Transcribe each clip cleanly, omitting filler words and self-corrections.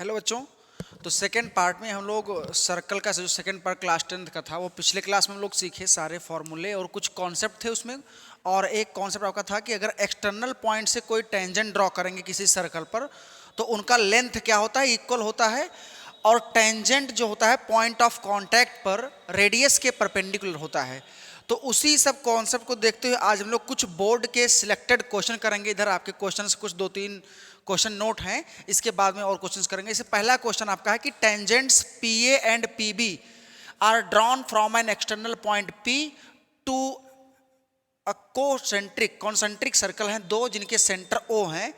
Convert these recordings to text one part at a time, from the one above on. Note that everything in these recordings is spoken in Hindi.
हेलो बच्चों। तो सेकेंड पार्ट में हम लोग सर्कल का जो सेकेंड पार्ट क्लास 10th का था वो पिछले क्लास में हम लोग सीखे सारे फॉर्मूले और कुछ कॉन्सेप्ट थे उसमें। और एक कॉन्सेप्ट आपका था कि अगर एक्सटर्नल पॉइंट से कोई टेंजेंट ड्रॉ करेंगे किसी सर्कल पर तो उनका लेंथ क्या होता है, इक्वल होता है। और टेंजेंट जो होता है पॉइंट ऑफ कांटेक्ट पर रेडियस के परपेंडिकुलर होता है। तो उसी सब कॉन्सेप्ट को देखते हुए आज हम लोग कुछ बोर्ड के सिलेक्टेड क्वेश्चन करेंगे। इधर आपके क्वेश्चंस कुछ 2-3 क्वेश्चन नोट हैं, इसके बाद में और क्वेश्चंस करेंगे। इससे पहला क्वेश्चन आपका है कि tangents PA and PB are drawn from an external point P to a concentric circle हैं दो जिनके सेंटर ओ हैं।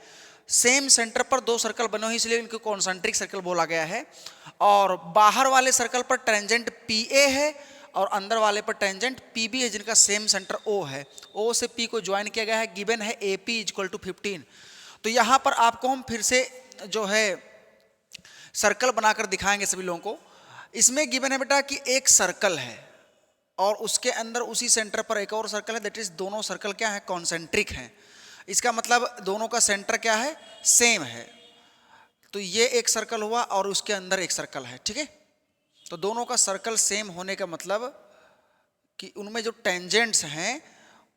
सेम सेंटर पर दो सर्कल बने हुए इसलिए इनको कॉन्सेंट्रिक सर्कल बोला गया है। और बाहर वाले सर्कल पर टेंजेंट पी ए है और अंदर वाले पर टेंजेंट पी बी है जिनका सेम सेंटर ओ है। ओ से पी को ज्वाइन किया गया है। गिवन है ए पी इक्वल टू 15। तो यहाँ पर आपको हम फिर से जो है सर्कल बनाकर दिखाएंगे सभी लोगों को। इसमें गिवन है बेटा कि एक सर्कल है और उसके अंदर उसी सेंटर पर एक और सर्कल है। दैट इज दोनों सर्कल क्या है, कॉन्सेंट्रिक हैं। इसका मतलब दोनों का सेंटर क्या है, सेम है। तो ये एक सर्कल हुआ और उसके अंदर एक सर्कल है, ठीक है। तो दोनों का सर्कल सेम होने का मतलब कि उनमें जो टेंजेंट्स हैं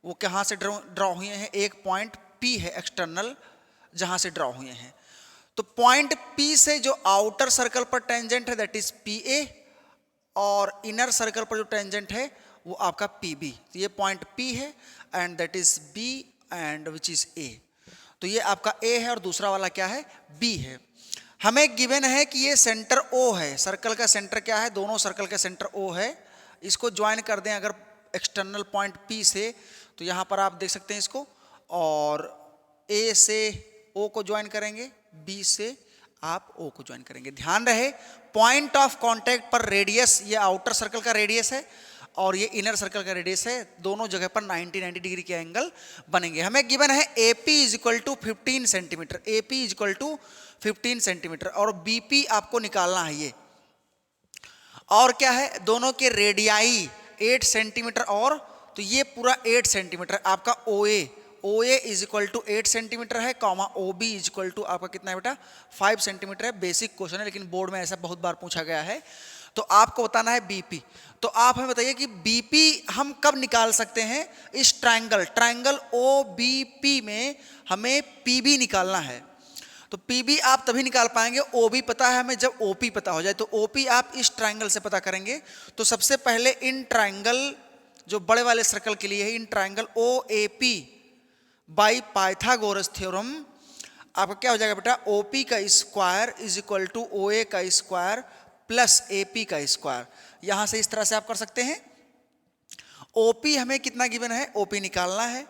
वो कहाँ से ड्रॉ हुए हैं, एक पॉइंट P है एक्सटर्नल जहाँ से ड्रॉ हुए हैं। तो पॉइंट P से जो आउटर सर्कल पर टेंजेंट है दैट इज PA और इनर सर्कल पर जो टेंजेंट है वो आपका PB। तो ये पॉइंट P है and that is B and which is A। तो ये आपका A है और दूसरा वाला क्या है, B है। हमें गिवन है कि ये सेंटर O है। सर्कल का सेंटर क्या है, दोनों सर्कल का सेंटर O है। इसको ज्वाइन कर दें अगर एक्सटर्नल पॉइंट P से, तो यहाँ पर आप देख सकते हैं इसको। और A से O को ज्वाइन करेंगे, B से आप O को ज्वाइन करेंगे। ध्यान रहे पॉइंट ऑफ कांटेक्ट पर रेडियस, ये आउटर सर्कल का रेडियस है और ये इनर सर्कल का रेडियस है। दोनों जगह पर 90 डिग्री के एंगल बनेंगे। हमें गिवन है AP is equal to 15 centimetre, AP is equal to 15 centimetre और BP आपको निकालना है ये। और क्या है, दोनों के रेडियाई 8 सेंटीमीटर और तो ये पूरा 8 सेंटीमीटर आपका OA is equal to 8 centimetre है, comma OB is equal to आपका कितना है बेटा, 5 सेंटीमीटर है। बेसिक क्वेश्चन है लेकिन बोर्ड में ऐसा बहुत बार पूछा गया है। तो आपको बताना है BP। तो आप हमें बताइए कि BP हम कब निकाल सकते हैं, इस ट्रायंगल OBP में हमें PB निकालना है। तो PB आप तभी निकाल पाएंगे, OB पता है हमें जब OP पता हो जाए। तो OP आप इस ट्रायंगल से पता करेंगे। तो सबसे पहले इन ट्रायंगल जो बड़े वाले सर्कल के लिए है, in triangle OAP by Pythagoras theorem आपका क्या हो जाएगा बेटा, OP का square is equal to OA का स्क्वायर प्लस AP का स्क्वायर। यहां से इस तरह से आप कर सकते हैं। OP हमें कितना गिवन है, OP निकालना है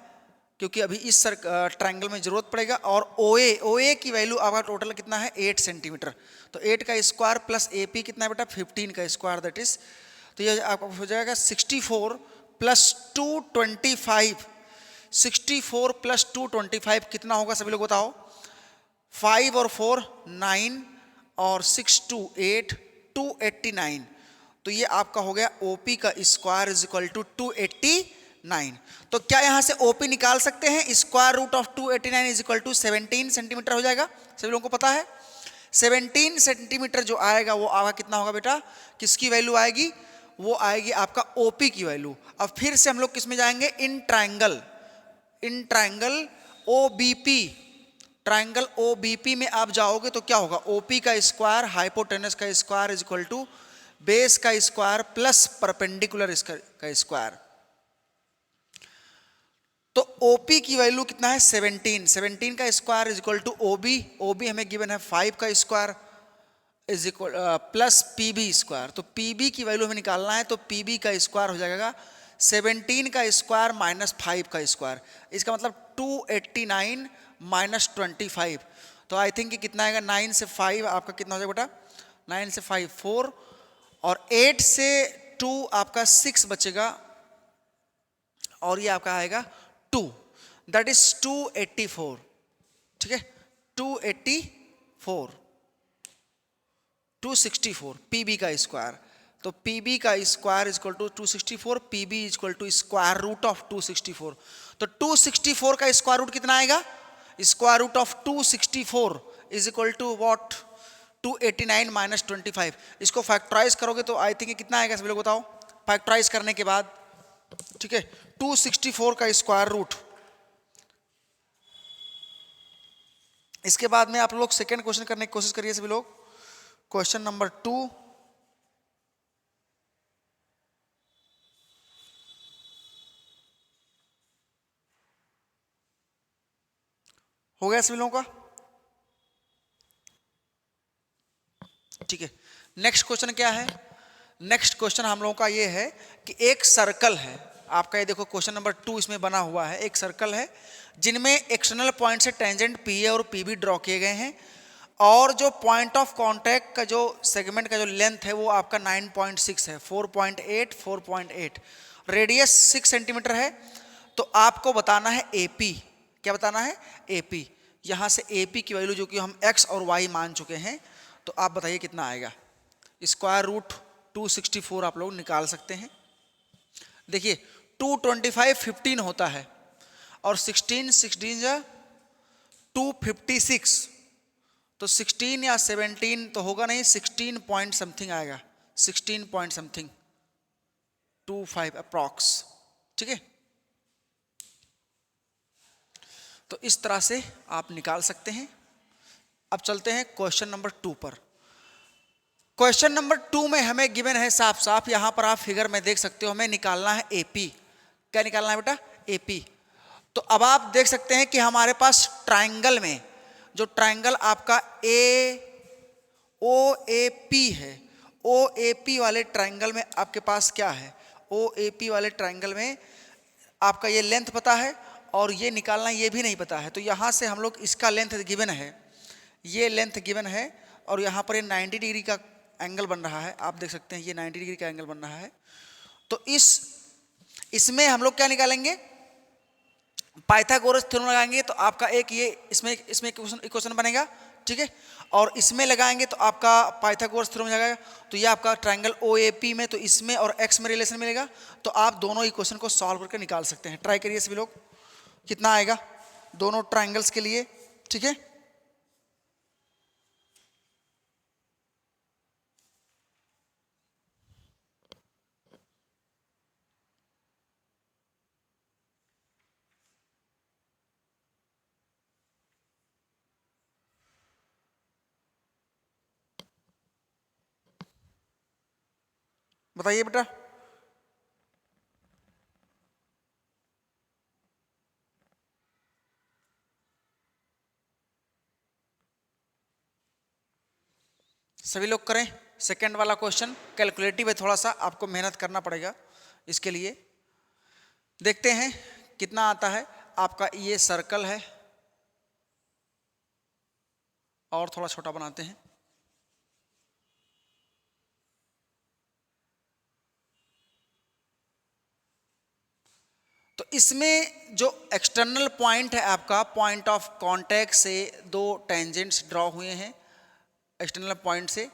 क्योंकि अभी इस ट्रायंगल में जरूरत पड़ेगा। और OA की वैल्यू आपका टोटल कितना है, 8 सेंटीमीटर। तो 8 का स्क्वायर प्लस AP कितना है बेटा, 15 का स्क्वायर दैट इज। तो ये आपका हो जाएगा 64 प्लस 225। 64 प्लस 225 कितना होगा सभी लोग बताओ। 5 और 4 9 और 6 2 8 289। तो ये आपका हो गया OP का स्क्वायर इज इक्वल टू 289। तो क्या यहां से OP निकाल सकते हैं, square root of 289 is equal to 17 centimetre हो जाएगा। सभी लोगों को पता है 17 सेंटीमीटर जो आएगा वो आएगा कितना होगा बेटा, किसकी वैल्यू आएगी, वो आएगी आपका OP की वैल्यू। अब फिर से हम लोग किस में जाएंगे, in triangle OBP। Triangle OBP में आप जाओगे तो क्या होगा, OP का स्क्वायर हाइपोटेनस का square is equal to base का स्क्वायर प्लस परपेंडिकुलर का स्क्वायर। तो OP की वैल्यू कितना है, 17 का square is equal to OB हमें गिवन है 5 का square is equal plus PB square. तो PB की वैल्यू हमें निकालना है। तो PB का स्क्वायर हो जाएगा 17 का स्क्वायर माइनस 5 का स्क्वायर। इसका मतलब 289 माइनस 25। तो आई थिंक कितना आएगा, 9 से 5 आपका कितना हो जाएगा बेटा, 9 से 5 4 और 8 से 2 आपका 6 बचेगा और ये आपका आएगा 2 दैट इज 284। ठीक है, 284 264 PB का स्क्वायर। तो PB का square is equal to 264, PB is equal to square root of 264। तो 264 का स्क्वायर रूट कितना आएगा, square root of 264 is equal to what, 289 minus 25, इसको फैक्टराइज करोगे तो आई थिंक कितना आएगा सभी लोग बताओ, फैक्टराइज करने के बाद, ठीक है, 264 का स्क्वायर रूट। इसके बाद में आप लोग सेकेंड क्वेश्चन करने की कोशिश करिए सभी लोग, क्वेश्चन नंबर 2। हो गया सभी लोगों का, ठीक है। नेक्स्ट क्वेश्चन क्या है, नेक्स्ट क्वेश्चन हम लोगों का ये है कि एक सर्कल है आपका, ये देखो क्वेश्चन नंबर 2 इसमें बना हुआ है, एक सर्कल है जिनमें एक्सटर्नल पॉइंट से टेंजेंट पी ए और पी बी ड्रॉ किए गए हैं, और जो पॉइंट ऑफ कांटेक्ट का जो सेगमेंट का जो लेंथ है वो आपका 9.6 है, 4.8, रेडियस 6 सेंटीमीटर है। तो आपको बताना है एपी, क्या बताना है, एपी। यहाँ से एपी की वैल्यू जो कि हम एक्स और वाई मान चुके हैं, तो आप बताइए कितना आएगा। स्क्वायर रूट 264 आप लोग निकाल सकते हैं। देखिए 225 15 होता है, और 16 256, तो 16 या 17 तो होगा नहीं, 16 पॉइंट समथिंग आएगा, 16 पॉइंट समथिंग 25 अप्रॉक्स, ठीक है। तो इस तरह से आप निकाल सकते हैं। अब चलते हैं क्वेश्चन नंबर 2 पर। क्वेश्चन नंबर 2 में हमें गिवन है साफ साफ, यहां पर आप फिगर में देख सकते हो, हमें निकालना है एपी। क्या निकालना है बेटा, एपी। तो अब आप देख सकते हैं कि हमारे पास ट्राइंगल में, जो ट्राइंगल आपका ओ ए पी है, ओ ए पी वाले ट्राइंगल में आपके पास क्या है, ओ ए पी वाले ट्राइंगल में आपका ये लेंथ पता है और ये निकालना ये भी नहीं पता है। तो यहाँ से हम लोग इसका लेंथ गिवन है, ये लेंथ गिवन है, और यहाँ पर ये 90 डिग्री का एंगल बन रहा है, आप देख सकते हैं ये 90 डिग्री का एंगल बन रहा है। तो इसमें हम लोग क्या निकालेंगे, पाइथागोरस थ्योरम लगाएंगे, तो आपका एक ये इसमें इक्वेशन बनेगा, ठीक है। और इसमें लगाएंगे तो आपका पाइथागोरस थ्योरम जाएगा। तो ये आपका ट्राइंगल ओएपी में, तो इसमें और एक्स में रिलेशन मिलेगा, तो आप दोनों इक्वेशन को सॉल्व करके निकाल सकते हैं। ट्राई करिए सभी लोग, कितना आएगा दोनों ट्राइंगल्स के लिए, ठीक है। बताइए बेटा, सभी लोग करें। सेकंड वाला क्वेश्चन कैलकुलेटिव है, थोड़ा सा आपको मेहनत करना पड़ेगा इसके लिए। देखते हैं कितना आता है। आपका ये सर्कल है, और थोड़ा छोटा बनाते हैं। तो इसमें जो एक्सटर्नल पॉइंट है आपका, पॉइंट ऑफ कांटेक्ट से दो टेंजेंट्स ड्रॉ हुए हैं एक्सटर्नल पॉइंट से।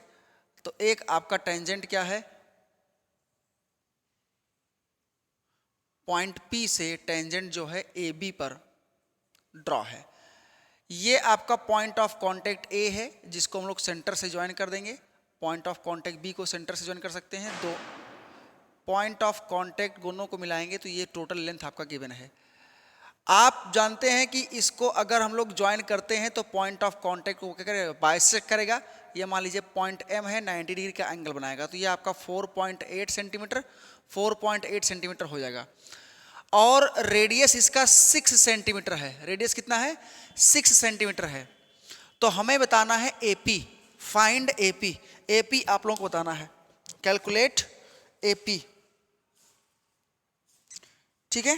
तो एक आपका टेंजेंट क्या है, पॉइंट P से टेंजेंट जो है AB पर ड्रॉ है। ये आपका पॉइंट ऑफ कांटेक्ट A है, जिसको हम लोग सेंटर से ज्वाइन कर देंगे। पॉइंट ऑफ कांटेक्ट B को सेंटर से ज्वाइन कर सकते हैं। दो पॉइंट ऑफ कांटेक्ट दोनों को मिलाएंगे तो ये टोटल लेंथ आपका गिवन है। आप जानते हैं कि इसको अगर हम लोग ज्वाइन करते हैं तो पॉइंट ऑफ कांटेक्ट को क्या करेगा, बाइसेक्ट करेगा। ये मान लीजिए पॉइंट M है, 90 डिग्री का एंगल बनाएगा, तो ये आपका 4.8 सेंटीमीटर 4.8 सेंटीमीटर हो जाएगा। और रेडियस इसका 6 सेंटीमीटर है। रेडियस कितना है, 6 सेंटीमीटर है। तो हमें बताना है AP, फाइंड AP। AP आप लोगों को बताना है, कैलकुलेट AP, ठीक है।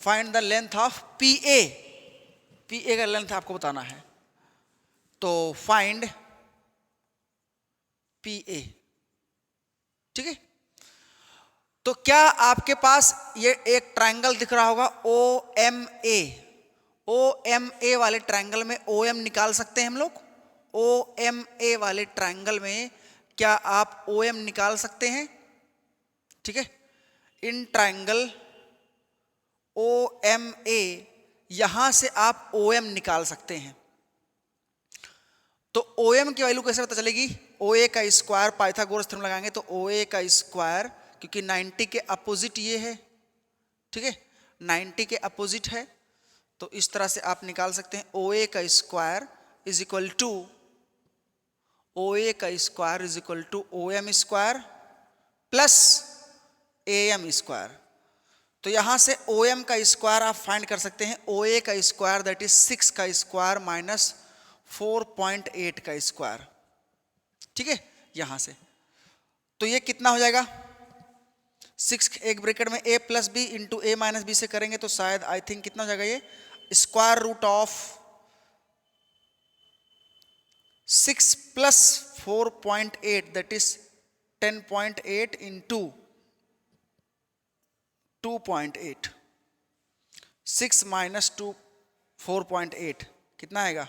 Find the length of PA, PA का लेंथ आपको बताना है। तो फाइंड PA, ठीक है। तो क्या आपके पास ये एक ट्रायंगल दिख रहा होगा OMA, OMA वाले ट्रायंगल में OM निकाल सकते हैं हम लोग। OMA वाले ट्रायंगल में क्या आप OM निकाल सकते हैं, ठीक है। इन ट्रायंगल OMA यहां से आप OM निकाल सकते हैं। तो OM की वैल्यू कैसे पता चलेगी? OA का स्क्वायर, पाइथागोरस थ्योरम लगाएंगे तो OA का स्क्वायर, क्योंकि 90 के अपोजिट ये है, ठीक है, 90 के अपोजिट है, तो इस तरह से आप निकाल सकते हैं OA का square is equal to OA का square is equal to OM square plus AM square. तो यहां से OM का स्क्वायर आप फाइंड कर सकते हैं, OA का स्क्वायर दैट इज 6 का स्क्वायर माइनस 4.8 का स्क्वायर, ठीक है, यहां से। तो ये कितना हो जाएगा? 6 एक ब्रैकेट में A plus B into A minus B से करेंगे तो शायद आई थिंक कितना हो जाएगा ये? Square root of 6 plus 4.8 that is 10.8 into 2.8, 6 minus 2 4.8 कितना आएगा?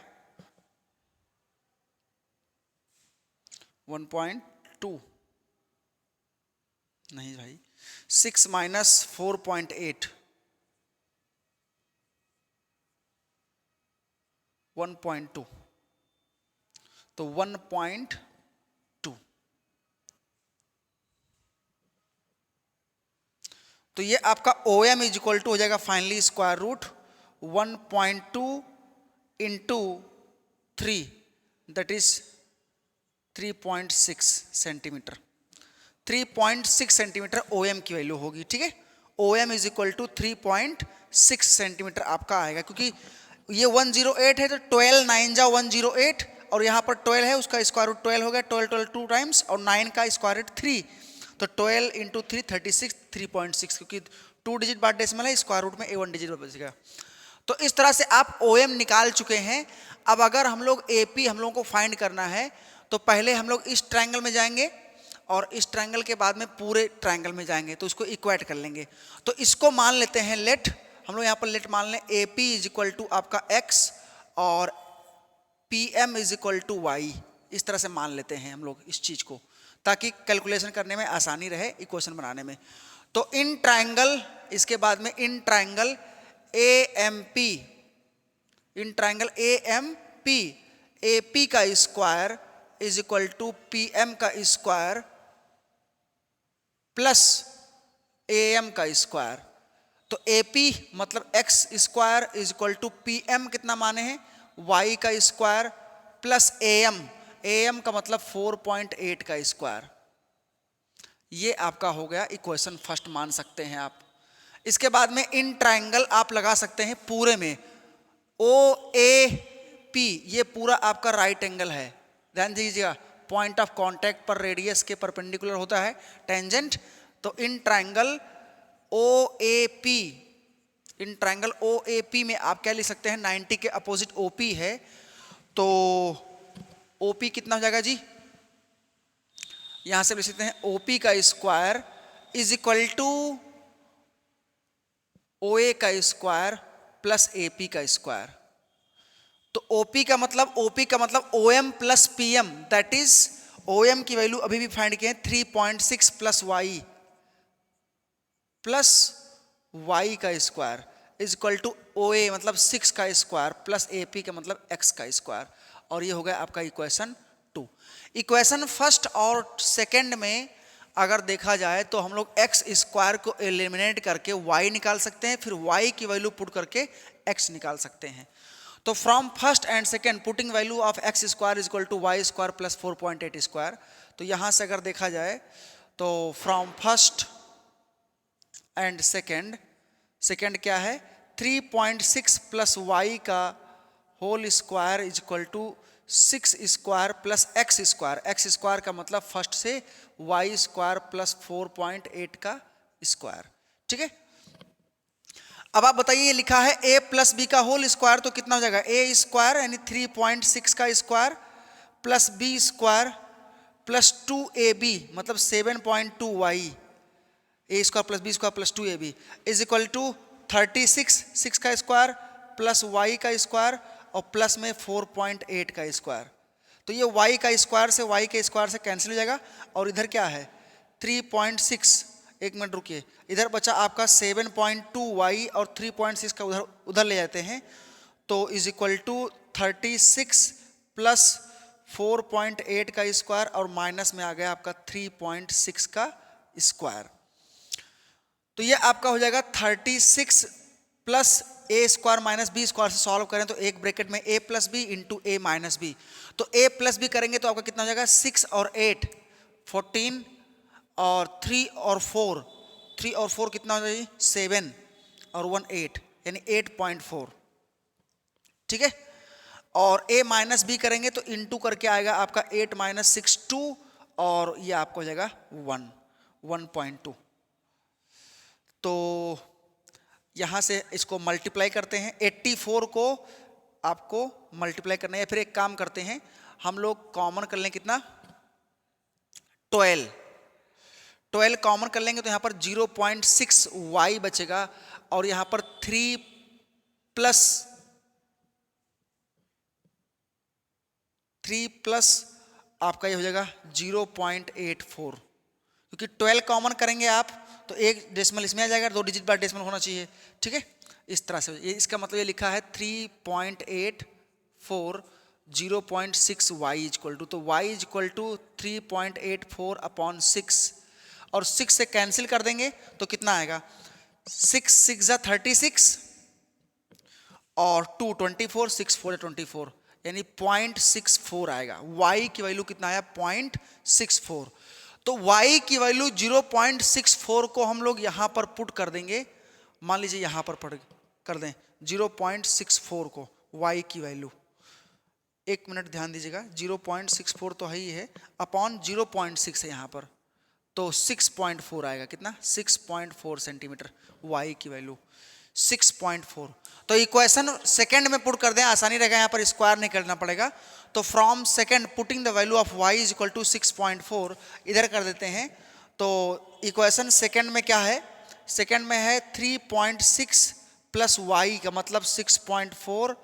1.2 नहीं भाई, 6 माइनस 4.8 1.2, तो 1.2। तो ये आपका OM इज इक्वल टू हो जाएगा finally square root 1.2 into 3 that is 3.6 centimetre. 3.6 centimetre OM की वैल्यू होगी, ठीक है। OM is equal to 3.6 centimetre आपका आएगा, क्योंकि ये 108 है तो 12 9 जा 108 और यहाँ पर 12 है, उसका स्क्वायर रूट 12 हो गया, 12 12 2 टाइम्स और 9 का स्क्वायर रूट 3, तो 12 इंटू 3 36, 3.6, क्योंकि 2 डिजिट बाद डेसिमल है, स्क्वायर रूट में A1 डिजिट बच गया। तो इस तरह से आप OM निकाल चुके हैं। अब अगर हम लोग AP हम लोगों को फाइंड करना है तो पहले हम लोग इस ट्रायंगल में जाएंगे और इस ट्रायंगल के बाद में पूरे ट्रायंगल में जाएंगे, तो इसको इक्वेट कर लेंगे। तो इसको मान लेते हैं लेट, हम लोग यहाँ पर लेट मान लें AP इज इक्वल टू आपका X और PM is equal to Y, इस तरह से मान लेते हैं हम लोग इस चीज को, ताकि कैलकुलेशन करने में आसानी रहे, इक्वेशन बनाने में। तो इन ट्रायंगल, इसके बाद में in triangle AMP, in triangle AMP AP का square is equal to PM का स्क्वायर प्लस AM का स्क्वायर। तो AP मतलब X square is equal to PM कितना माने हैं? Y का स्क्वायर प्लस AM का मतलब 4.8 का स्क्वायर। ये आपका हो गया इक्वेशन फर्स्ट, मान सकते हैं आप। इसके बाद में इन ट्रायंगल आप लगा सकते हैं पूरे में OAP, ये पूरा आपका राइट एंगल है, ध्यान दीजिएगा, पॉइंट ऑफ कांटेक्ट पर रेडियस के परपेंडिकुलर होता है टेंजेंट। तो इन ट्रायंगल OAP, इन ट्रायंगल OAP में आप क्या लिख सकते हैं? 90 के अपोजिट OP है, तो OP कितना हो जाएगा जी? यहां से लिख सकते हैं OP का square is equal to OA का स्क्वायर प्लस AP का स्क्वायर। तो OP का मतलब OM plus PM, that is OM की वैल्यू अभी भी फाइंड किए 3.6 प्लस Y प्लस Y का square is equal to OA मतलब 6 का स्क्वायर प्लस AP का मतलब X का स्क्वायर, और ये हो गया आपका इक्वेशन 2। इक्वेशन फर्स्ट और सेकंड में अगर देखा जाए तो हम लोग X स्क्वायर को एलिमिनेट करके Y निकाल सकते हैं, फिर Y की वैल्यू पुट करके X निकाल सकते हैं। तो from first and second putting value of X square is equal to Y square plus 4.8 square. तो यहां से अगर देखा जाए तो फ्रॉम फर्स्ट एंड सेकंड क्या है? 3.6 प्लस Y का whole square is equal to 6 square plus X square का मतलब फर्स्ट से Y स्क्वायर प्लस 4.8 का स्क्वायर, ठीक है। अब आप बताइए, ये लिखा है A प्लस B का होल स्क्वायर, तो कितना हो जाएगा? A स्क्वायर यानी 3.6 का square plus B square plus 2AB मतलब 7.2 Y, A square plus B square plus 2AB is equal to 36 6 का स्क्वायर प्लस Y का स्क्वायर और प्लस में 4.8 का स्क्वायर। तो ये Y का स्क्वायर से Y के स्क्वायर से कैंसिल हो जाएगा, और इधर क्या है? 3.6 एक मिनट रुकिए, इधर बचा आपका 7.2y और 3.6 का उधर उधर ले जाते हैं, तो इज इक्वल टू 36 प्लस 4.8 का स्क्वायर और माइनस में आ गया आपका 3.6 का स्क्वायर। तो ये आपका हो जाएगा 36 plus A square minus B square से सॉल्व करें तो एक ब्रैकेट में a plus B into A minus B, तो a प्लस बी करेंगे तो आपका कितना हो जाएगा 6 और 8 14 और 3 और 4, 3 और 4 कितना हो जाएगी 7 और 1 8 यानी 8.4, ठीक है। और a माइनस बी करेंगे तो इंटू करके आएगा आपका 8 माइनस 6 2 और ये आपको हो जाएगा 1.2। तो यहां से इसको मल्टीप्लाई करते हैं, 84 को आपको मल्टीप्लाई करना है, या फिर एक काम करते हैं हम लोग कॉमन कर लें कितना 12 कॉमन कर लेंगे तो यहां पर 0.6y बचेगा और यहां पर 3 प्लस आपका ये हो जाएगा 0.84, क्योंकि 12 कॉमन करेंगे आप तो एक डेसिमल इसमें आ जाएगा, 2 डिजिट बार डेसिमल होना चाहिए, ठीक है। इस तरह से ये इसका मतलब ये लिखा है 3.84 0.6y इक्वल टू, तो y इक्वल टू 3.84 अपॉन 6 और 6 से कैंसिल कर देंगे तो कितना आएगा 6 6 36 और 2 24 6 4 24 यानी 0.64 आएगा। y की वैल्यू कितना आया 0.64, तो y की वैल्यू 0.64 को हम लोग यहां पर पुट कर देंगे, मान लीजिए यहां पर पुट कर दें 0.64 को y की वैल्यू, एक मिनट ध्यान दीजिएगा 0.64 तो है ही है अपॉन 0.6 है यहां पर, तो 6.4 आएगा, कितना 6.4 सेंटीमीटर y की वैल्यू 6.4। तो इक्वेशन सेकंड में पुट कर दें, आसानी रहेगा, यहाँ पर स्क्वायर नहीं करना पड़ेगा। तो from second putting the value of y is equal to 6.4 इधर कर देते हैं, तो इक्वेशन सेकंड में क्या है, सेकंड में है 3.6 प्लस y का मतलब 6.4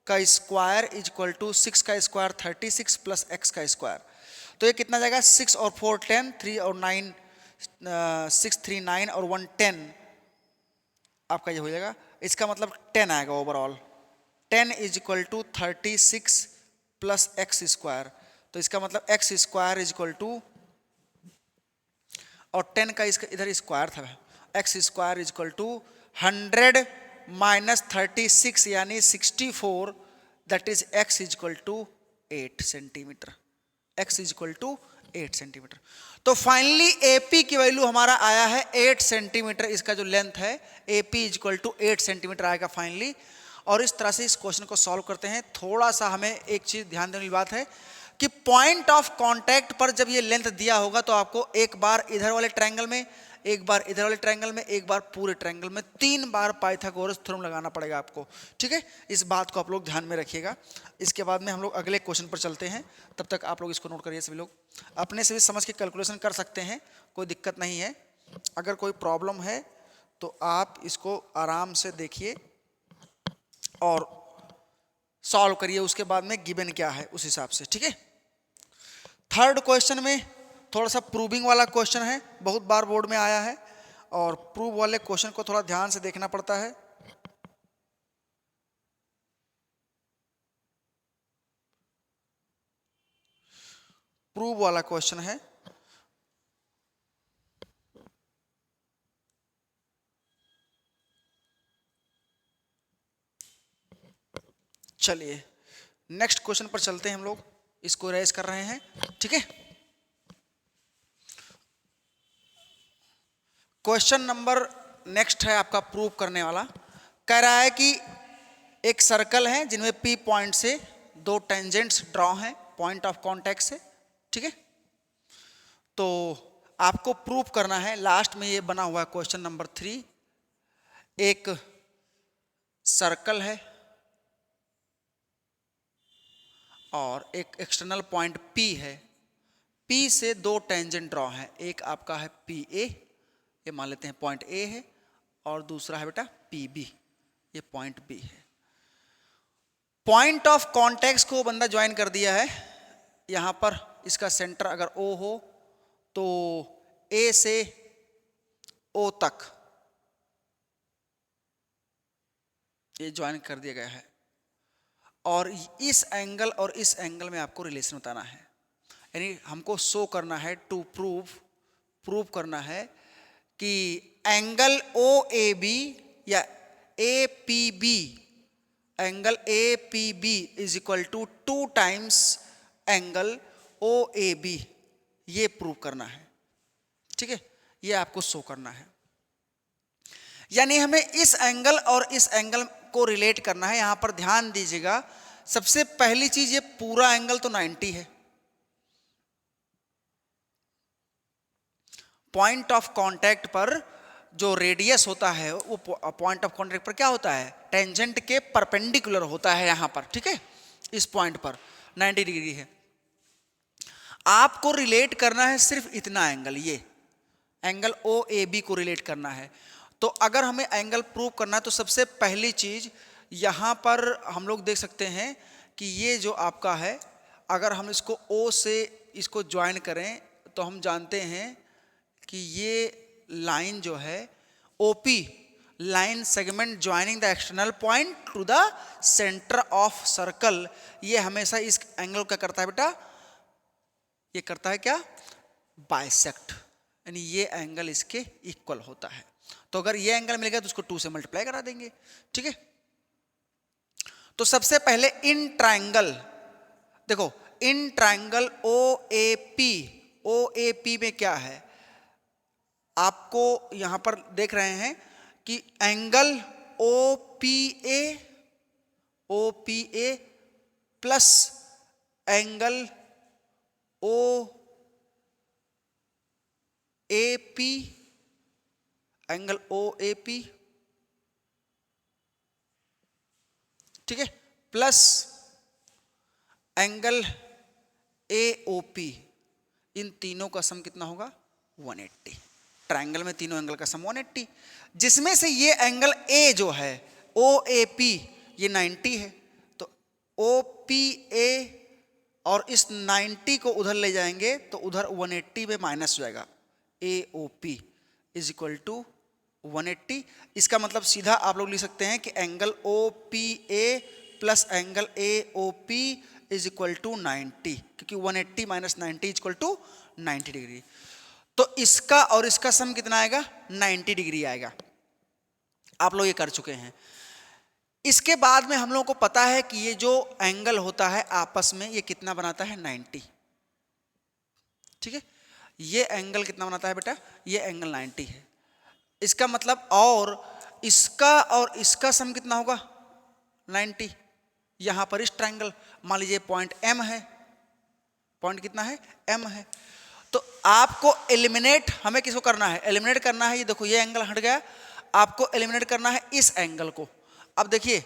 का स्क्वायर इज इक्वल टू 6 का स्क्वायर 36 प्लस x का स्क्वायर, तो ये कितना जाएगा 6 और 4 10, 3 और 9 6 3 9 और 1 10 आपका ये हो जाएगा, इसका मतलब 10 आएगा overall, 10 is equal to 36 plus X square, तो इसका मतलब X square is equal to, और 10 का इसका इधर स्क्वायर था, X square is equal to 100 minus 36 यानी 64, that is X is equal to 8 centimetre, X is equal to 8 centimetre. तो फाइनली AP की वैल्यू हमारा आया है 8 सेंटीमीटर, इसका जो लेंथ है AP is equal to 8 centimetre आएगा फाइनली। और इस तरह से इस क्वेश्चन को सॉल्व करते हैं। थोड़ा सा हमें एक चीज ध्यान देने वाली बात है कि पॉइंट ऑफ कांटेक्ट पर जब ये लेंथ दिया होगा तो आपको एक बार इधर वाले ट्रायंगल में, एक बार इधर वाले ट्रायंगल में, एक बार पूरे ट्रायंगल में, 3 बार पाइथागोरस थ्योरम लगाना पड़ेगा आपको, ठीक है। इस बात को आप लोग ध्यान में रखिएगा। इसके बाद में हम लोग अगले क्वेश्चन पर चलते हैं, तब तक आप लोग इसको नोट करिए, सभी लोग अपने से भी समझ के कैलकुलेशन कर सकते हैं, कोई दिक्कत नहीं है। अगर कोई प्रॉब्लम है तो आप इसको आराम से देखिए और सॉल्व करिए, उसके बाद में गिवन क्या है उस हिसाब से, ठीक है। थर्ड क्वेश्चन में थोड़ा सा प्रूविंग वाला क्वेश्चन है, बहुत बार बोर्ड में आया है, और प्रूव वाले क्वेश्चन को थोड़ा ध्यान से देखना पड़ता है। प्रूव वाला क्वेश्चन है, चलिए नेक्स्ट क्वेश्चन पर चलते हैं हम लोग, इसको रेज कर रहे हैं, ठीक है। क्वेश्चन नंबर नेक्स्ट है आपका प्रूव करने वाला, कह रहा है कि एक सर्कल है जिनमें P पॉइंट से 2 टेंजेंट्स ड्रॉ हैं पॉइंट ऑफ कांटेक्ट से, ठीक है। तो आपको प्रूव करना है, लास्ट में ये बना हुआ है क्वेश्चन नंबर 3, एक सर्कल है और एक एक्सटर्नल पॉइंट P है, P से 2 टेंजेंट ड्रॉ हैं, एक आपका है PA, ये मान लेते हैं पॉइंट A है, और दूसरा है बेटा PB, ये पॉइंट B है। पॉइंट ऑफ कांटेक्ट को बंदा ज्वाइन कर दिया है, यहां पर इसका सेंटर अगर O हो तो A से ओ तक ये ज्वाइन कर दिया गया है, और इस एंगल और इस एंगल में आपको रिलेशन बताना है, यानी हमको शो करना है, टू प्रूव करना है कि एंगल ओ ए बी या A P B, angle A P B is equal to 2 times angle O A B, ये प्रूव करना है। ठीक है, ये आपको शो करना है, यानी हमें इस एंगल और इस एंगल को रिलेट करना है। यहां पर ध्यान दीजिएगा, सबसे पहली चीज ये पूरा एंगल तो 90 है, पॉइंट ऑफ कांटेक्ट पर जो रेडियस होता है वो पॉइंट ऑफ कांटेक्ट पर क्या होता है, टेंजेंट के परपेंडिकुलर होता है यहां पर। ठीक है, इस पॉइंट पर 90 डिग्री है। आपको रिलेट करना है सिर्फ इतना एंगल, ये एंगल ओ ए बी को रिलेट करना है। तो अगर हमें एंगल प्रूव करना है तो सबसे पहली चीज यहां पर हम लोग देख सकते हैं कि ये जो आपका है, अगर हम इसको ओ से इसको ज्वाइन करें तो हम जानते हैं कि ये लाइन जो है OP, line segment joining the external point to the centre of circle, ये हमेशा इस एंगल क्या करता है बेटा, ये करता है क्या, बाइसेक्ट, यानी ये एंगल इसके इक्वल होता है। तो अगर ये एंगल मिल गया तो उसको 2 से मल्टीप्लाई करा देंगे। ठीक है, तो सबसे पहले इन ट्राइंगल देखो, in triangle O A P में क्या है, आपको यहां पर देख रहे हैं कि angle O P A plus angle O A P, angle O A P, ठीक है, plus angle A O P, इन तीनों का सम कितना होगा 180। ट्रायंगल में तीनों एंगल का सम 180, जिसमें से ये एंगल ए जो है ओ ए पी ये 90 है, तो ओ पी ए और इस 90 को उधर ले जाएंगे तो उधर 180 में माइनस हो जाएगा, A O P is equal to 180। इसका मतलब सीधा आप लोग लिख सकते हैं कि angle O P A plus angle A O P is equal to 90, क्योंकि 180 minus 90 is equal to 90 degree. तो इसका और इसका सम कितना आएगा, 90 डिग्री आएगा। आप लोग ये कर चुके हैं। इसके बाद में हम लोगों को पता है कि ये जो एंगल होता है आपस में ये कितना बनाता है, 90। ठीक है, ये एंगल कितना बनाता है बेटा, ये एंगल 90 है। इसका मतलब और इसका सम कितना होगा 90। यहां पर इस ट्रायंगल मान लीजिए पॉइंट एम है, पॉइंट कितना है एम है, तो आपको एलिमिनेट हमें किसको करना है, एलिमिनेट करना है। ये देखो ये एंगल हट गया, आपको एलिमिनेट करना है इस एंगल को। अब देखिए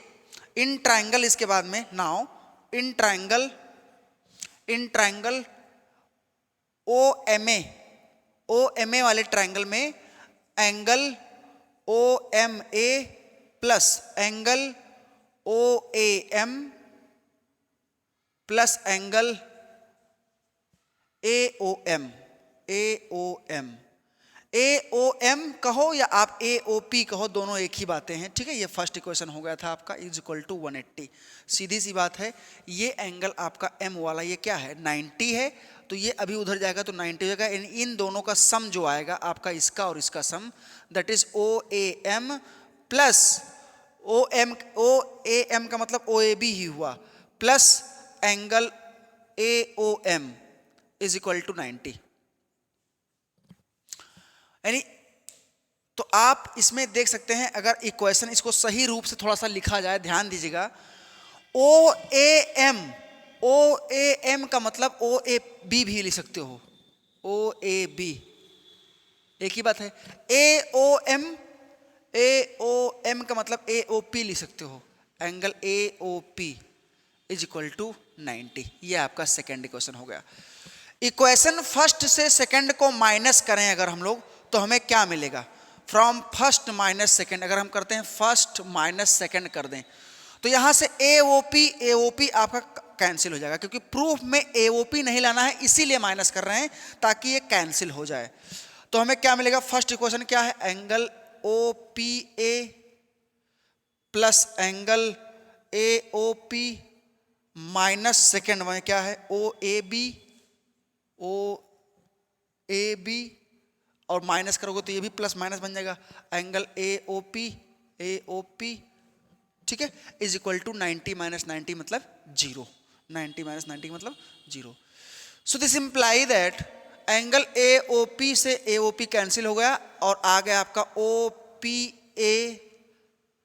इन ट्रायंगल, इसके बाद में now in triangle O M A वाले ट्रायंगल में angle O M A plus angle O A M plus angle A O M कहो या आप ए ओ पी कहो, दोनों एक ही बातें हैं। ठीक है, ये फर्स्ट इक्वेशन हो गया था आपका इज इक्वल टू 180। सीधी सी बात है, ये एंगल आपका एम वाला ये क्या है 90 है, तो ये अभी उधर जाएगा तो 90 हो जाएगा। इन दोनों का सम जो आएगा आपका इसका और इसका sum, that is O A M plus O A M का मतलब ओ ए बी ही हुआ, plus angle A O M is equal to 90। यानी तो आप इसमें देख सकते हैं, अगर इक्वेशन इसको सही रूप से थोड़ा सा लिखा जाए, ध्यान दीजिएगा, ओ ए एम का मतलब ओ ए बी भी लिख सकते हो, ओ ए बी एक ही बात है। ए ओ एम का मतलब ए ओ पी लिख सकते हो, angle A O P is equal to 90। ये आपका सेकेंड इक्वेशन हो गया। इक्वेशन फर्स्ट से सेकंड को माइनस करें अगर हम लोग, तो हमें क्या मिलेगा, फ्रॉम फर्स्ट माइनस सेकंड। अगर हम करते हैं फर्स्ट माइनस सेकंड कर दें तो यहां से ए ओ पी आपका कैंसिल हो जाएगा, क्योंकि प्रूफ में ए ओ पी नहीं लाना है, इसीलिए माइनस कर रहे हैं ताकि ये कैंसिल हो जाए। तो हमें क्या मिलेगा, फर्स्ट इक्वेशन क्या है, angle O P A plus angle A O P minus second में क्या है ओ ए बी और माइनस करोगे तो ये भी प्लस माइनस बन जाएगा, एंगल ए ओ पी ठीक है, इज इक्वल टू 90 माइनस 90 मतलब 0, 90 माइनस 90 मतलब 0। So this imply that angle A O P से ए ओ पी कैंसिल हो गया और आ गया आपका ओ पी ए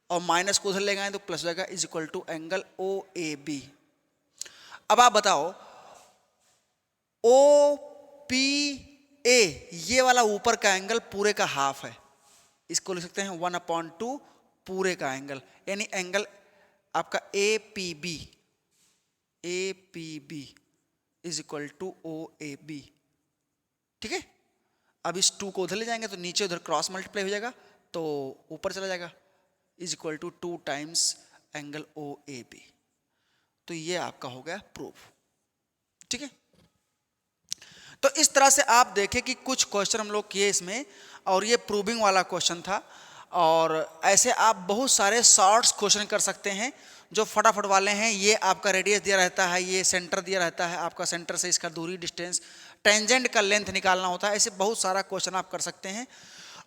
और माइनस को उधर ले गए तो प्लस हो जाएगा, is equal to angle O A B. अब आप बताओ ओ पी ए ये वाला ऊपर का एंगल पूरे का हाफ है, इसको लिख सकते हैं 1/2 पूरे का एंगल, यानी एंगल आपका A P B is equal to O A B. ठीक है, अब इस 2 को उधर ले जाएंगे तो नीचे उधर क्रॉस मल्टीप्लाई हो जाएगा तो ऊपर चला जाएगा, is equal to 2 times angle O A B. तो ये आपका हो गया प्रूफ। ठीक है, तो इस तरह से आप देखें कि कुछ क्वेश्चन हम लोग किए इसमें और ये प्रूविंग वाला क्वेश्चन था, और ऐसे आप बहुत सारे शॉर्ट्स क्वेश्चन कर सकते हैं जो फटाफट वाले हैं। ये आपका रेडियस दिया रहता है, ये सेंटर दिया रहता है, आपका सेंटर से इसका दूरी डिस्टेंस, टेंजेंट का लेंथ निकालना होता है, ऐसे बहुत सारा क्वेश्चन आप कर सकते हैं।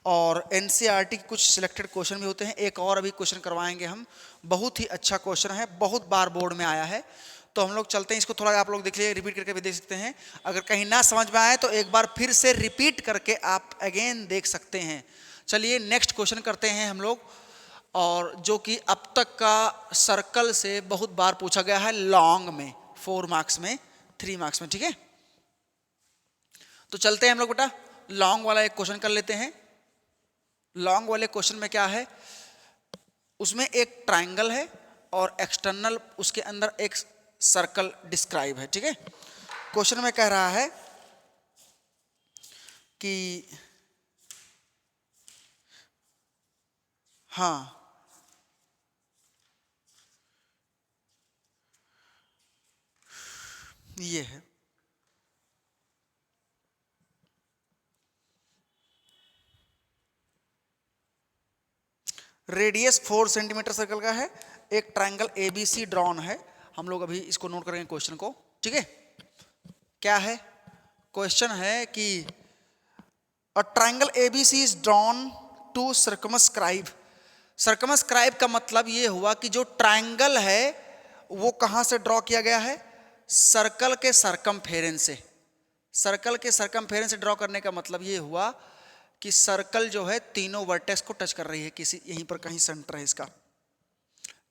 और एनसीईआरटी के कुछ सिलेक्टेड क्वेश्चन भी होते हैं। एक और अभी क्वेश्चन करवाएंगे हम, बहुत ही अच्छा क्वेश्चन है, बहुत बार बोर्ड में आया है। तो हम लोग चलते हैं, इसको थोड़ा आप लोग देख लीजिए, रिपीट करके भी देख सकते हैं। अगर कहीं ना समझ में आए तो एक बार फिर से रिपीट करके आप अगेन देख सकते हैं। चलिए नेक्स्ट क्वेश्चन करते हैं हम लोग, और जो कि अब तक का सर्कल से बहुत बार पूछा गया है, लॉन्ग में 4 मार्क्स में, 3 मार्क्स में। ठीक है, तो चलते हैं हम लोग बेटा, लॉन्ग वाला एक क्वेश्चन कर लेते हैं। लॉन्ग वाले क्वेश्चन में क्या है, उसमें एक ट्राइंगल है और एक्सटर्नल उसके अंदर एक सर्कल डिस्क्राइब है। ठीक है, क्वेश्चन में कह रहा है कि हाँ ये है, रेडियस 4 सेंटीमीटर सर्कल का है, एक ट्राइंगल एबीसी ड्रॉन है। हम लोग अभी इसको नोट करेंगे क्वेश्चन को। ठीक है, क्या है क्वेश्चन है कि a triangle ABC is drawn to circumscribe. Circumscribe का मतलब ये हुआ कि जो ट्राइंगल है वो कहां से ड्रॉ किया गया है, सर्कल के सरकमफेरेंस से। सर्कल के सरकमफेरेंस से ड्रॉ करने का मतलब ये हुआ कि सर्कल जो है तीनों वर्टेक्स को टच कर रही है, किसी यहीं पर कहीं सेंटर है इसका,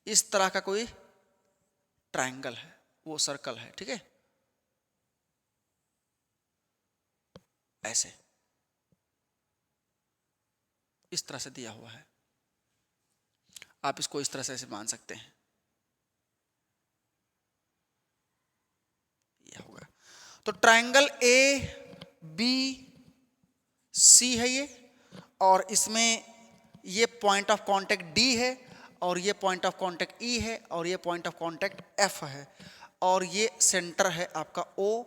इस तरह का कोई ट्राइंगल है, वो सर्कल है। ठीक है, ऐसे इस तरह से दिया हुआ है, आप इसको इस तरह से ऐसे मान सकते हैं। ये होगा, तो ट्राइंगल ए बी सी है ये, और इसमें ये पॉइंट ऑफ कांटेक्ट डी है, और ये पॉइंट ऑफ कांटेक्ट ई है, और ये पॉइंट ऑफ कांटेक्ट एफ है, और ये सेंटर है आपका ओ,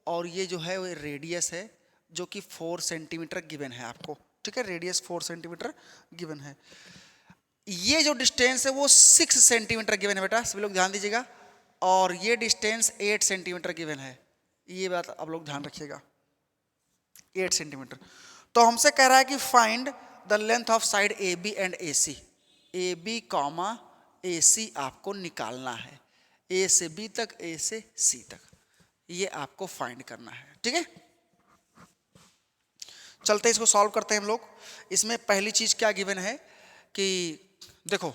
और ये जो है वो रेडियस है जो कि 4 सेंटीमीटर गिवन है आपको। ठीक है, रेडियस 4 सेंटीमीटर गिवन है। ये जो डिस्टेंस है वो 6 सेंटीमीटर गिवन है बेटा, सभी लोग ध्यान दीजिएगा, और ये डिस्टेंस 8 सेंटीमीटर गिवन है, ये बात आप लोग ध्यान रखिएगा, 8 सेंटीमीटर। तो हमसे कह रहा है कि find the length of side A B and A C. A B comma A C आपको निकालना है, ए से बी तक, ए से सी तक, ये आपको फाइंड करना है। ठीक है, चलते हैं इसको सॉल्व करते हैं हम लोग। इसमें पहली चीज क्या गिवन है कि देखो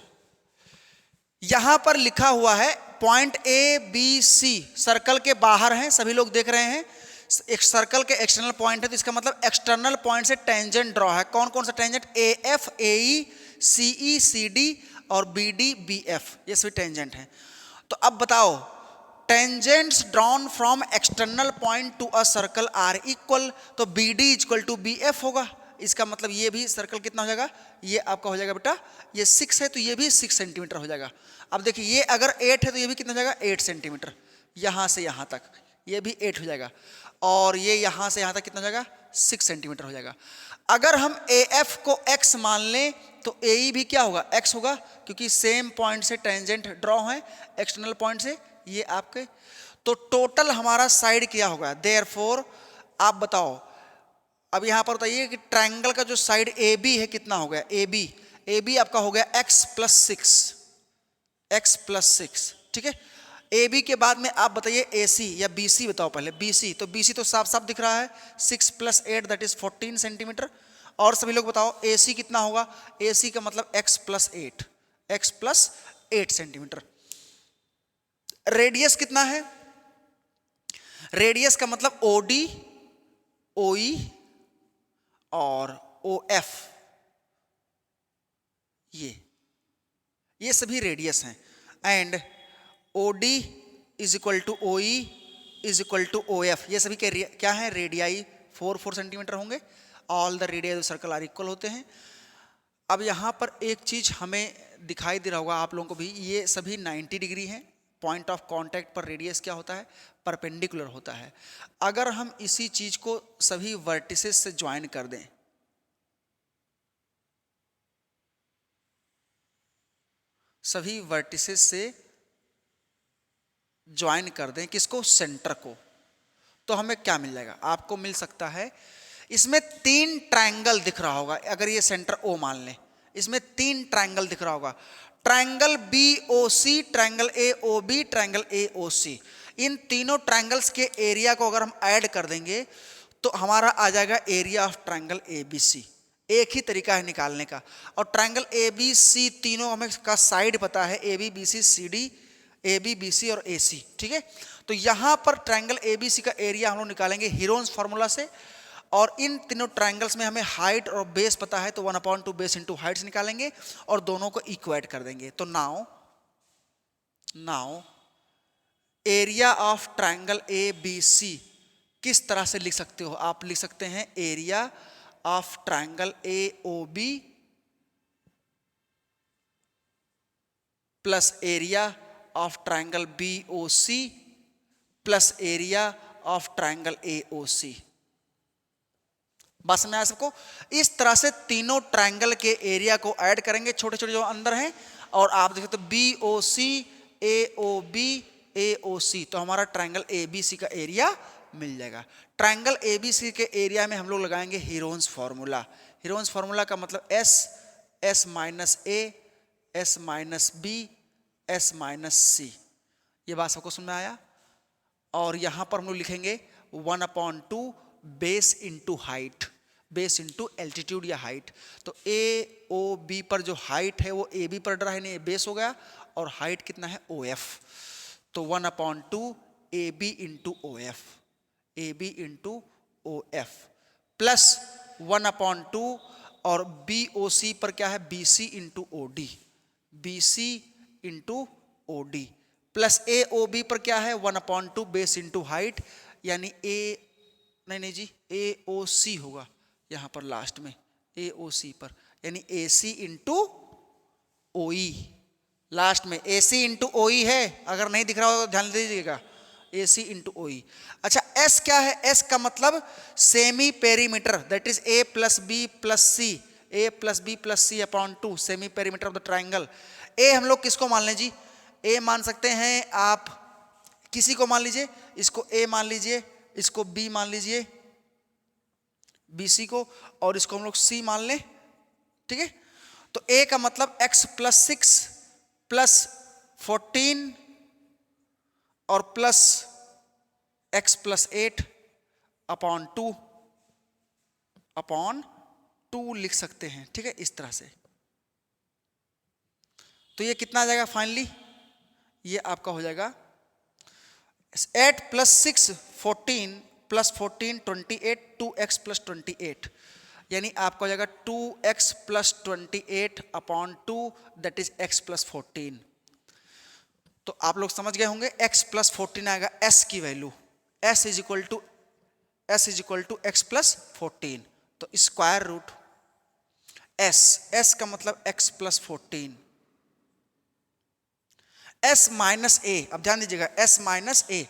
यहां पर लिखा हुआ है point A B C circle के बाहर हैं, सभी लोग देख रहे हैं। एक सर्कल के एक्सटर्नल पॉइंट है, तो इसका मतलब एक्सटर्नल पॉइंट से टेंजेंट ड्रॉ है। कौन कौन सा tangent, A F, A E, C E, C D और बी डी, बी एफ, ये सभी टेंजेंट हैं। तो अब बताओ, tangents drawn from external point to a circle are equal, तो B D equal to B F होगा। इसका मतलब ये भी सर्कल कितना हो जाएगा, ये आपका हो जाएगा बेटा, ये 6 है तो ये भी 6 सेंटीमीटर हो जाएगा। अब देखिए ये अगर 8 है तो ये भी कितना हो जाएगा, 8 सेंटीमीटर, यहां से यहां तक ये भी 8 हो जाएगा, और ये यहां से यहां तक कितना हो जाएगा, 6 सेंटीमीटर हो जाएगा। अगर हम AF को x मान लें तो AE भी क्या होगा, x होगा, क्योंकि सेम पॉइंट से टेंजेंट ड्रॉ है एक्सटर्नल पॉइंट से ये आपके। तो टोटल हमारा साइड क्या होगा, देयरफॉर आप बताओ। अब यहां पर बताइए कि ट्रायंगल का जो साइड AB है कितना हो गया, AB आपका हो गया x प्लस 6, ठीक है। AB के बाद में आप बताइए AC या BC बताओ पहले, तो BC तो साफ साफ दिख रहा है 6 + 8 दैट इज 14 सेंटीमीटर। और सभी लोग बताओ AC कितना होगा, AC का मतलब x प्लस 8 सेंटीमीटर। रेडियस कितना है, रेडियस का मतलब OD, OE और OF, ये सभी रेडियस हैं। And OD is equal to OE is equal to OF, ये सभी क्या है, रेडियाई 4 सेंटीमीटर होंगे। All the radii circle are equal होते हैं। अब यहाँ पर एक चीज हमें दिखाई दे रहा होगा आप लोगों को भी, ये सभी 90 डिग्री हैं। पॉइंट ऑफ कांटेक्ट पर रेडियस क्या होता है, परपेंडिकुलर होता है। अगर हम इसी चीज को सभी वर्टिसेस से ज्वाइन कर दें, सभी वर्टिसेस से ज्वाइन कर दें किसको, सेंटर को, तो हमें क्या मिल जाएगा, आपको मिल सकता है इसमें 3 ट्रायंगल दिख रहा होगा। अगर ये सेंटर O मान लें, इसमें 3 ट्रायंगल दिख रहा होगा, triangle BOC, triangle AOB, triangle AOC। इन तीनों ट्रायंगल्स के एरिया को अगर हम ऐड कर देंगे तो हमारा आ जाएगा एरिया ऑफ ट्रायंगल ABC। एक ही तरीका है निकालने का। और ट्रायंगल ABC तीनों हमें का साइड पता है, AB BC CD, AB BC और AC, ठीक है। तो यहां पर ट्रायंगल ABC का एरिया हम लोग निकालेंगे हीरोन्स फार्मूला से। और इन तीनों ट्रायंगल्स में हमें हाइट और बेस पता है, तो 1/2 बेस इंटू हाइट्स निकालेंगे और दोनों को इक्वेट कर देंगे। तो now area of triangle ABC किस तरह से लिख सकते हो, आप लिख सकते हैं area of triangle AOB plus area of triangle BOC plus area of triangle AOC। बात समझ में आया सबको? इस तरह से तीनों ट्रायंगल के एरिया को ऐड करेंगे, छोटे छोटे जो अंदर हैं, और आप देख सकते हो BOC AOB AOC, तो हमारा ट्रायंगल ABC का एरिया मिल जाएगा। ट्रायंगल ABC के एरिया में हम लोग लगाएंगे हीरोन्स फार्मूला। हीरोन्स फार्मूला का मतलब S minus A, S minus B, S minus C। ये बात सबको समझ में आया? और यहां पर हम लोग लिखेंगे 1/2 base into height, base into altitude या हाइट। तो AOB पर जो हाइट है वो AB पर ड्रा है, नहीं बेस हो गया, और हाइट कितना है OF, तो 1/2 AB into OF, AB into OF plus 1/2 और BOC पर क्या है, BC into OD, BC into OD plus AOB पर क्या है 1/2 बेस इंटू हाइट, यानी नहीं जी AOC होगा यहां पर लास्ट में, AOC पर, यानी AC इंटू OE। लास्ट में AC इंटू OE है, अगर नहीं दिख रहा हो तो ध्यान दीजिएगा, AC इंटू OE। अच्छा S क्या है, S का मतलब semi perimeter, that is A plus B plus C, A plus B plus C upon 2, semi perimeter of the triangle. A हम लोग किसको मान लें जी, A मान सकते हैं आप किसी को मान लीजिए, इसको A मान लीजिए, इसको B मान लीजिए BC को, और इसको हम लोग C मान लें, ठीक है। तो A का मतलब x प्लस 6 प्लस 14 और प्लस x प्लस 8 अपॉन 2 लिख सकते हैं, ठीक है, इस तरह से। तो ये कितना आ जाएगा फाइनली, ये आपका हो जाएगा 8 प्लस 6 14 प्लस 14 28, 2x प्लस 28, यानी आपका हो जाएगा 2x plus 28 upon 2, that is x plus 14। तो आप लोग समझ गए होंगे, x प्लस 14 आएगा s की value, s is equal to x plus 14, तो स्क्वायर रूट s का मतलब x plus 14, s minus a, अब ध्यान दीजिएगा s माइनस a,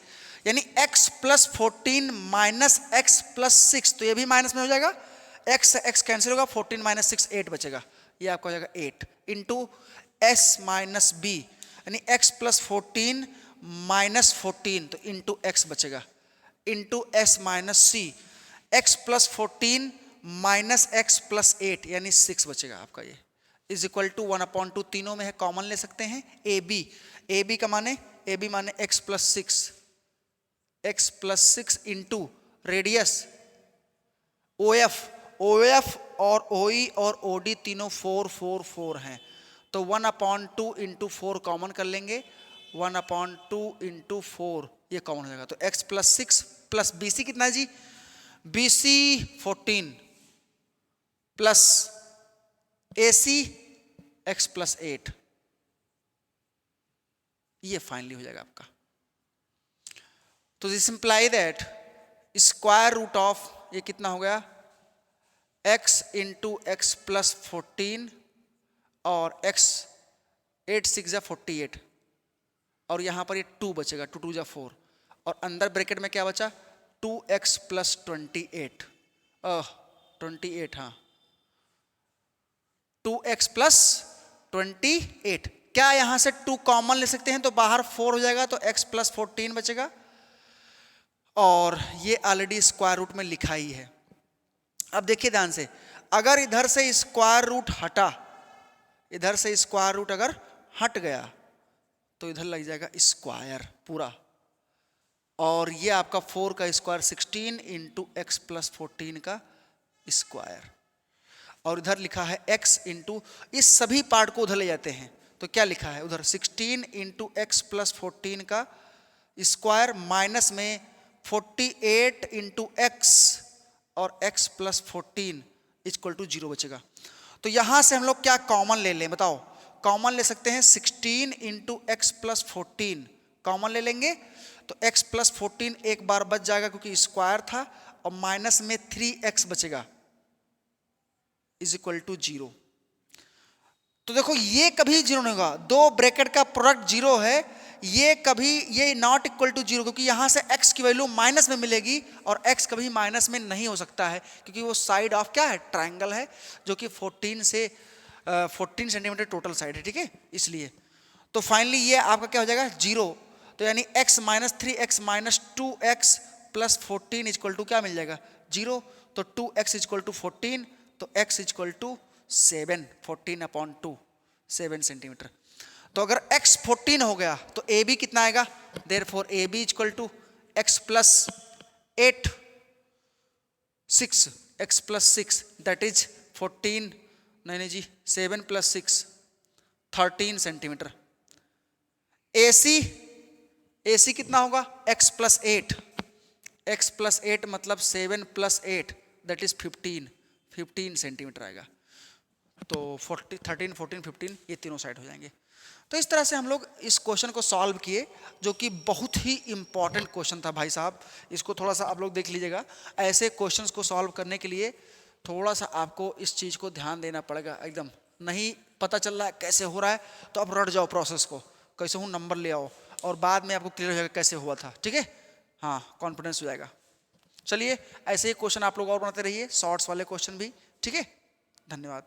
यानी x plus 14 minus x plus 6, तो ये भी माइनस में हो जाएगा, x कैंसिल होगा, 14 माइनस 6 8 बचेगा, ये आपका हो जाएगा 8 इंटू एस माइनस बी, यानी x प्लस 14 माइनस 14, तो इंटू एक्स बचेगा, इंटू एस माइनस सी, x plus 14 minus x plus 8 यानी 6 बचेगा आपका, ये इज इक्वल टू 1/2, तीनों में है कॉमन ले सकते हैं, ए बी का माने x plus 6 into radius O F और ओ ई और ओ डी तीनों 4 4 4 हैं, तो 1/2 इंटू 4 कॉमन कर लेंगे, 1/2 इंटू 4 ये कॉमन हो जाएगा, तो x plus 6 plus B C कितना है जी, B C 14 plus A C x plus 8, ये फाइनली हो जाएगा आपका। तो this imply that square root of ये कितना हो गया, x इंटू एक्स प्लस 14 और x 8 6 जा 48, और यहां पर ये 2 बचेगा, 2 2 जा 4, और अंदर ब्रैकेट में क्या बचा 2x प्लस 28, 28 हाँ 2x प्लस 28, क्या यहां से 2 कॉमन ले सकते हैं तो बाहर 4 हो जाएगा, तो x प्लस 14 बचेगा, और ये ऑलरेडी स्क्वायर रूट में लिखा ही है। अब देखिए ध्यान से, अगर इधर से स्क्वायर रूट हटा, इधर से स्क्वायर रूट अगर हट गया तो इधर लग जाएगा स्क्वायर पूरा, और ये आपका 4 का स्क्वायर 16 इंटू एक्स प्लस 14 का स्क्वायर, और इधर लिखा है x इंटू, इस सभी पार्ट को उधर ले जाते हैं, तो क्या लिखा है उधर 16 इंटू एक्स प्लस 14 का स्क्वायर माइनस में 48 इंटू एक्स और x प्लस 14 इक्वल टू 0 बचेगा। तो यहां से हम लोग क्या कॉमन ले लें बताओ, कॉमन ले सकते हैं 16 इंटू एक्स प्लस 14 कॉमन ले लेंगे, तो x प्लस 14 एक बार बच जाएगा क्योंकि स्क्वायर था, और माइनस में 3x बचेगा इज इक्वल टू 0। तो देखो ये कभी 0 नहीं होगा, दो ब्रैकेट का प्रोडक्ट 0 है, ये कभी ये नॉट इक्वल टू 0, क्योंकि यहां से x की वैल्यू माइनस में मिलेगी, और x कभी माइनस में नहीं हो सकता है, क्योंकि वो साइड ऑफ क्या है ट्रायंगल है, जो कि 14 सेंटीमीटर टोटल साइड है, ठीक है इसलिए। तो फाइनली ये आपका क्या हो जाएगा 0, तो यानी x minus 3x minus 2x plus 14 equal to क्या मिल जाएगा 0, तो 2x इक्वल टू 14, तो x इक्वल टू 7, 14/2 7 सेंटीमीटर। तो अगर x 14 हो गया तो ए बी कितना आएगा, therefore A B equal to x plus 8 6 x plus 6 that is 14, नहीं जी 7 प्लस 6 13 सेंटीमीटर। ए सी कितना होगा x प्लस 8 मतलब 7 प्लस 8 दैट इज 15 सेंटीमीटर आएगा। तो 13 14 15 ये तीनों साइड हो जाएंगे। तो इस तरह से हम लोग इस क्वेश्चन को सॉल्व किए, जो कि बहुत ही इंपॉर्टेंट क्वेश्चन था भाई साहब, इसको थोड़ा सा आप लोग देख लीजिएगा। ऐसे क्वेश्चंस को सॉल्व करने के लिए थोड़ा सा आपको इस चीज़ को ध्यान देना पड़ेगा, एकदम नहीं पता चल रहा है कैसे हो रहा है तो आप रट जाओ प्रोसेस को, कैसे हूँ नंबर ले आओ, और बाद में आपको क्लियर हो जाएगा कैसे हुआ था, ठीक है हाँ कॉन्फिडेंस हो जाएगा। चलिए ऐसे ही क्वेश्चन आप लोग और बनाते रहिए, शॉर्ट्स वाले क्वेश्चन भी, ठीक है। धन्यवाद।